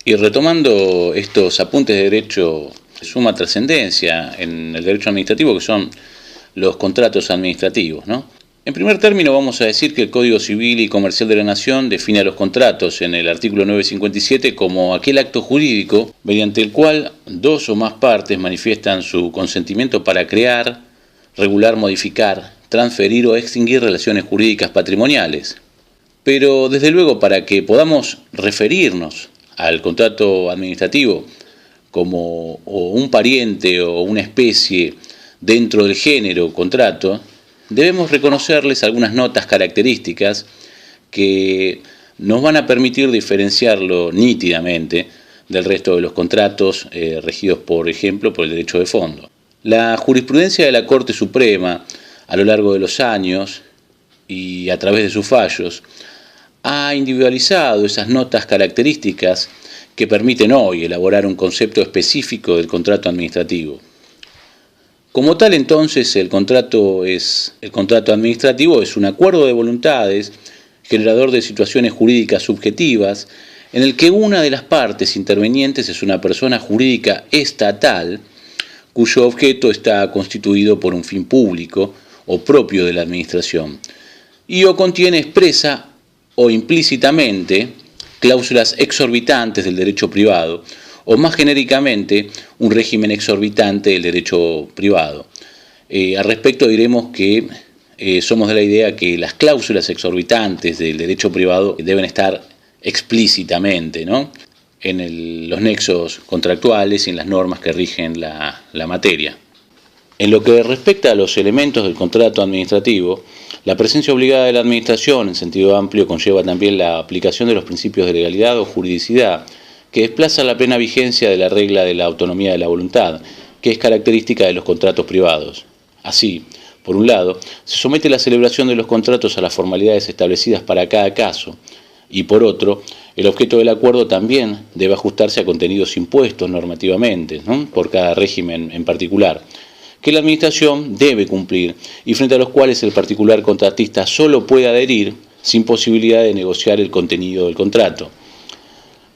Y retomando estos apuntes de derecho de suma trascendencia en el derecho administrativo, que son los contratos administrativos, ¿no? En primer término vamos a decir que el Código Civil y Comercial de la Nación define a los contratos en el artículo 957 como aquel acto jurídico mediante el cual dos o más partes manifiestan su consentimiento para crear, regular, modificar, transferir o extinguir relaciones jurídicas patrimoniales. Pero desde luego, para que podamos referirnos al contrato administrativo como un pariente o una especie dentro del género contrato, debemos reconocerles algunas notas características que nos van a permitir diferenciarlo nítidamente del resto de los contratos regidos, por ejemplo, por el derecho de fondo. La jurisprudencia de la Corte Suprema, a lo largo de los años y a través de sus fallos, ha individualizado esas notas características que permiten hoy elaborar un concepto específico del contrato administrativo. Como tal, entonces, el contrato administrativo es un acuerdo de voluntades generador de situaciones jurídicas subjetivas en el que una de las partes intervenientes es una persona jurídica estatal cuyo objeto está constituido por un fin público o propio de la administración y o contiene expresa o implícitamente cláusulas exorbitantes del derecho privado, o más genéricamente, un régimen exorbitante del derecho privado. Al respecto diremos que somos de la idea que las cláusulas exorbitantes del derecho privado deben estar explícitamente, ¿no?, en los nexos contractuales y en las normas que rigen la materia. En lo que respecta a los elementos del contrato administrativo, la presencia obligada de la administración en sentido amplio conlleva también la aplicación de los principios de legalidad o juridicidad, que desplaza la plena vigencia de la regla de la autonomía de la voluntad, que es característica de los contratos privados. Así, por un lado, se somete la celebración de los contratos a las formalidades establecidas para cada caso, y por otro, el objeto del acuerdo también debe ajustarse a contenidos impuestos normativamente, ¿no?, por cada régimen en particular, que la administración debe cumplir y frente a los cuales el particular contratista solo puede adherir sin posibilidad de negociar el contenido del contrato.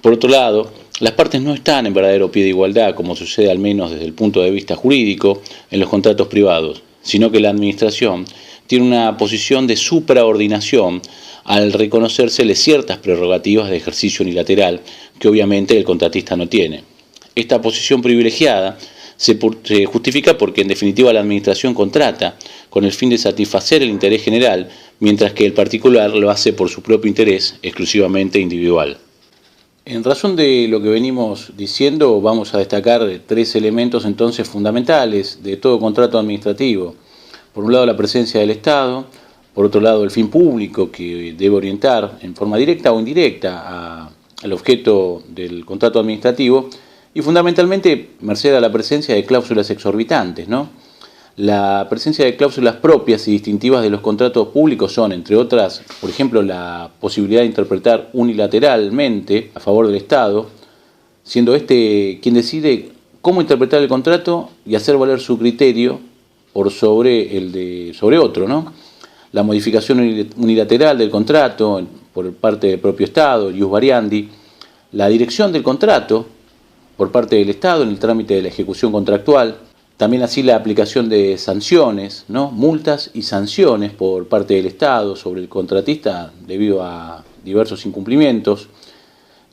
Por otro lado, las partes no están en verdadero pie de igualdad, como sucede al menos desde el punto de vista jurídico en los contratos privados, sino que la administración tiene una posición de supraordinación al reconocérsele ciertas prerrogativas de ejercicio unilateral que obviamente el contratista no tiene. Esta posición privilegiada se justifica porque en definitiva la administración contrata con el fin de satisfacer el interés general, mientras que el particular lo hace por su propio interés exclusivamente individual. En razón de lo que venimos diciendo, vamos a destacar tres elementos entonces fundamentales de todo contrato administrativo. Por un lado, la presencia del Estado; por otro lado, el fin público que debe orientar en forma directa o indirecta al objeto del contrato administrativo; y fundamentalmente, merced a la presencia de cláusulas exorbitantes, ¿no? La presencia de cláusulas propias y distintivas de los contratos públicos son, entre otras, por ejemplo, la posibilidad de interpretar unilateralmente a favor del Estado, siendo este quien decide cómo interpretar el contrato y hacer valer su criterio por sobre otro, ¿no? La modificación unilateral del contrato por parte del propio Estado, ius variandi; la dirección del contrato por parte del Estado en el trámite de la ejecución contractual; también así la aplicación de sanciones, ¿no?, multas y sanciones por parte del Estado sobre el contratista debido a diversos incumplimientos;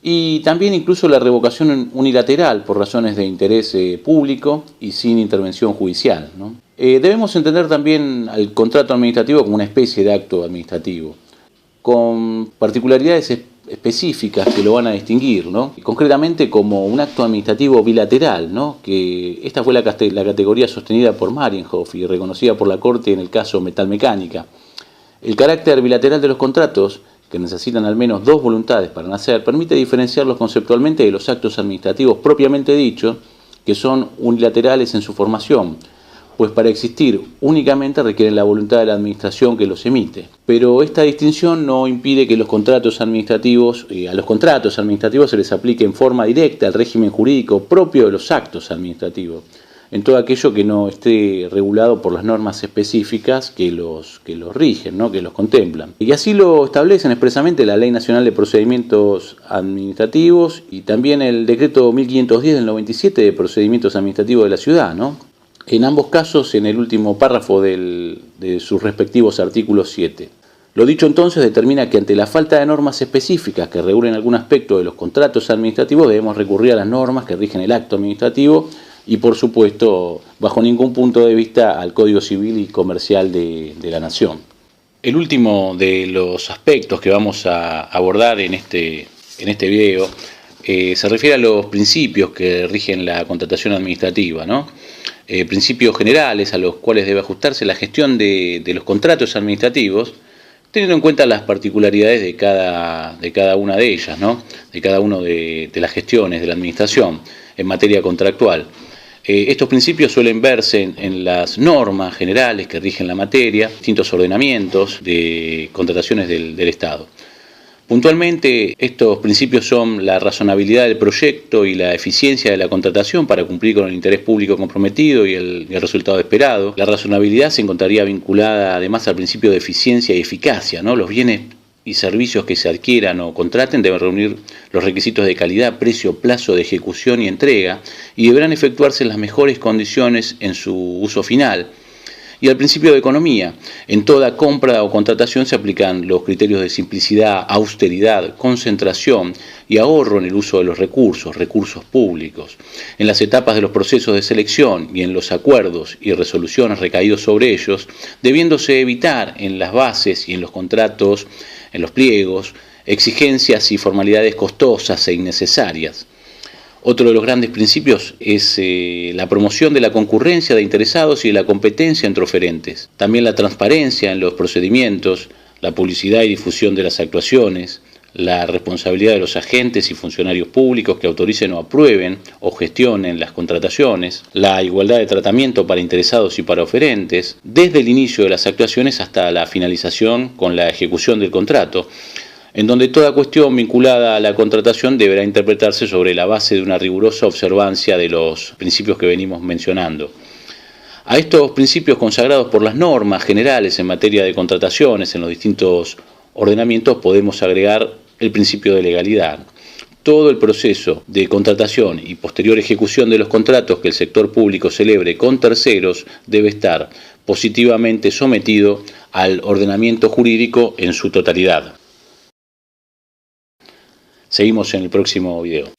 y también incluso la revocación unilateral por razones de interés público y sin intervención judicial, ¿no? Debemos entender también al contrato administrativo como una especie de acto administrativo, con particularidades específicas que lo van a distinguir, ¿no?, concretamente como un acto administrativo bilateral, ¿no?, que esta fue la categoría sostenida por Marienhof y reconocida por la Corte en el caso Metalmecánica. El carácter bilateral de los contratos, que necesitan al menos dos voluntades para nacer, permite diferenciarlos conceptualmente de los actos administrativos propiamente dichos, que son unilaterales en su formación, pues para existir únicamente requieren la voluntad de la administración que los emite. Pero esta distinción no impide que a los contratos administrativos se les aplique en forma directa el régimen jurídico propio de los actos administrativos. en todo aquello que no esté regulado por las normas específicas que los rigen, ¿no? Que los contemplan. Y así lo establecen expresamente la Ley Nacional de Procedimientos Administrativos y también el Decreto 1510 del 97 de Procedimientos Administrativos de la Ciudad, ¿no? En ambos casos en el último párrafo de sus respectivos artículos 7. Lo dicho entonces determina que ante la falta de normas específicas que regulen algún aspecto de los contratos administrativos debemos recurrir a las normas que rigen el acto administrativo y por supuesto bajo ningún punto de vista al Código Civil y Comercial de la Nación. El último de los aspectos que vamos a abordar en este video se refiere a los principios que rigen la contratación administrativa, ¿no? Principios generales a los cuales debe ajustarse la gestión de los contratos administrativos, teniendo en cuenta las particularidades de cada una de ellas, ¿no? De cada una de las gestiones de la administración en materia contractual. Estos principios suelen verse en las normas generales que rigen la materia, distintos ordenamientos de contrataciones del Estado. Puntualmente, estos principios son la razonabilidad del proyecto y la eficiencia de la contratación para cumplir con el interés público comprometido y el resultado esperado. La razonabilidad se encontraría vinculada además al principio de eficiencia y eficacia, ¿no? Los bienes y servicios que se adquieran o contraten deben reunir los requisitos de calidad, precio, plazo de ejecución y entrega y deberán efectuarse en las mejores condiciones en su uso final. Y al principio de economía. En toda compra o contratación se aplican los criterios de simplicidad, austeridad, concentración y ahorro en el uso de los recursos públicos. En las etapas de los procesos de selección y en los acuerdos y resoluciones recaídos sobre ellos, debiéndose evitar en las bases y en los contratos, en los pliegos, exigencias y formalidades costosas e innecesarias. Otro de los grandes principios es la promoción de la concurrencia de interesados y de la competencia entre oferentes. También la transparencia en los procedimientos, la publicidad y difusión de las actuaciones, la responsabilidad de los agentes y funcionarios públicos que autoricen o aprueben o gestionen las contrataciones, la igualdad de tratamiento para interesados y para oferentes, desde el inicio de las actuaciones hasta la finalización con la ejecución del contrato, en donde toda cuestión vinculada a la contratación deberá interpretarse sobre la base de una rigurosa observancia de los principios que venimos mencionando. A estos principios consagrados por las normas generales en materia de contrataciones en los distintos ordenamientos podemos agregar el principio de legalidad. Todo el proceso de contratación y posterior ejecución de los contratos que el sector público celebre con terceros debe estar positivamente sometido al ordenamiento jurídico en su totalidad. Seguimos en el próximo video.